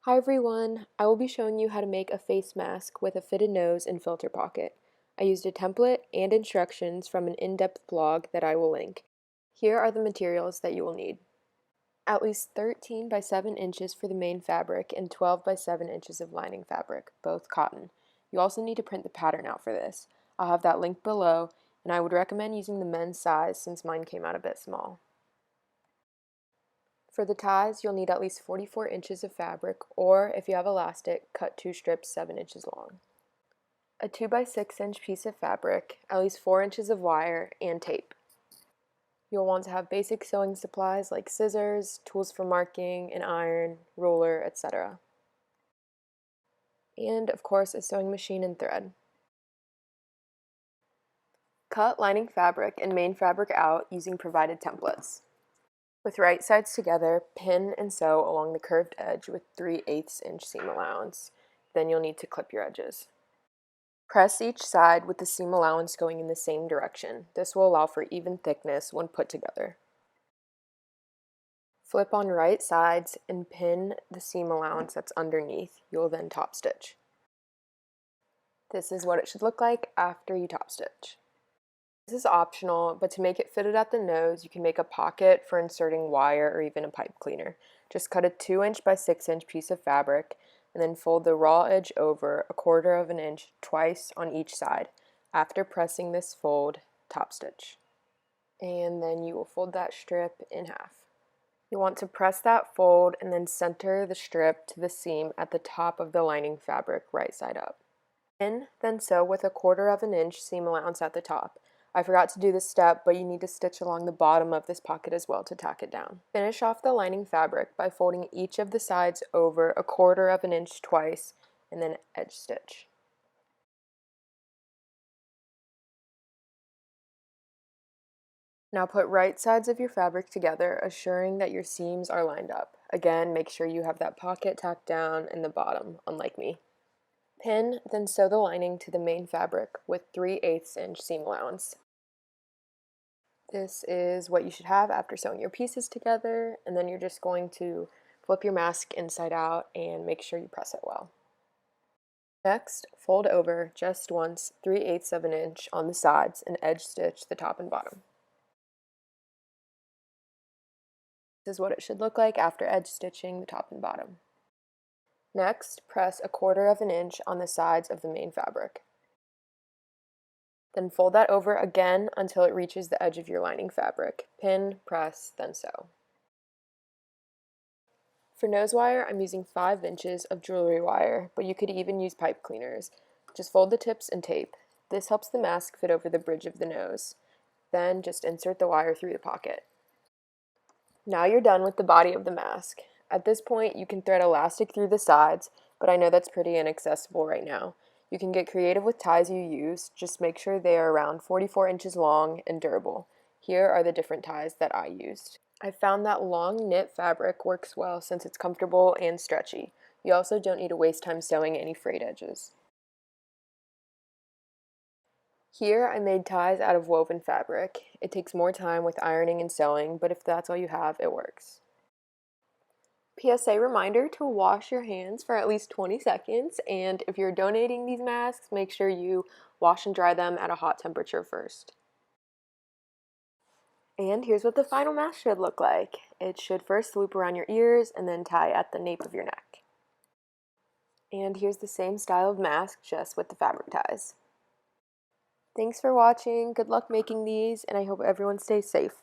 Hi everyone, I will be showing you how to make a face mask with a fitted nose and filter pocket. I used a template and instructions from an in-depth blog that I will link. Here are the materials that you will need. At least 13 by 7 inches for the main fabric and 12 by 7 inches of lining fabric, both cotton. You also need to print the pattern out for this. I'll have that linked below, and I would recommend using the men's size since mine came out a bit small. For the ties, you'll need at least 44 inches of fabric, or if you have elastic, cut 2 strips 7 inches long. A 2 by 6 inch piece of fabric, at least 4 inches of wire, and tape. You'll want to have basic sewing supplies like scissors, tools for marking, an iron, ruler, etc. And, of course, a sewing machine and thread. Cut lining fabric and main fabric out using provided templates. With right sides together, pin and sew along the curved edge with 3/8 inch seam allowance. Then you'll need to clip your edges. Press each side with the seam allowance going in the same direction. This will allow for even thickness when put together. Flip on right sides and pin the seam allowance that's underneath. You'll then top stitch. This is what it should look like after you top stitch. This is optional, but to make it fitted at the nose, you can make a pocket for inserting wire or even a pipe cleaner. Just cut a 2 inch by 6 inch piece of fabric and then fold the raw edge over 1/4 of an inch twice on each side. After pressing this fold, top stitch. And then you will fold that strip in half. You want to press that fold and then center the strip to the seam at the top of the lining fabric, right side up. Then sew with 1/4 of an inch seam allowance at the top. I forgot to do this step, but you need to stitch along the bottom of this pocket as well to tack it down. Finish off the lining fabric by folding each of the sides over 1/4 of an inch twice and then edge stitch. Now put right sides of your fabric together, assuring that your seams are lined up. Again, make sure you have that pocket tacked down in the bottom, unlike me. Pin, then sew the lining to the main fabric with 3/8 inch seam allowance. This is what you should have after sewing your pieces together, and then you're just going to flip your mask inside out and make sure you press it well. Next, fold over just once 3/8 of an inch on the sides and edge stitch the top and bottom. This is what it should look like after edge stitching the top and bottom. Next, press 1/4 of an inch on the sides of the main fabric. Then fold that over again until it reaches the edge of your lining fabric. Pin, press, then sew. For nose wire, I'm using 5 inches of jewelry wire, but you could even use pipe cleaners. Just fold the tips and tape. This helps the mask fit over the bridge of the nose. Then just insert the wire through the pocket. Now you're done with the body of the mask. At this point, you can thread elastic through the sides, but I know that's pretty inaccessible right now. You can get creative with ties you use, just make sure they are around 44 inches long and durable. Here are the different ties that I used. I found that long knit fabric works well since it's comfortable and stretchy. You also don't need to waste time sewing any frayed edges. Here I made ties out of woven fabric. It takes more time with ironing and sewing, but if that's all you have, it works. PSA reminder to wash your hands for at least 20 seconds, and if you're donating these masks, make sure you wash and dry them at a hot temperature first. And here's what the final mask should look like. It should first loop around your ears and then tie at the nape of your neck. And here's the same style of mask, just with the fabric ties. Thanks for watching, good luck making these, and I hope everyone stays safe.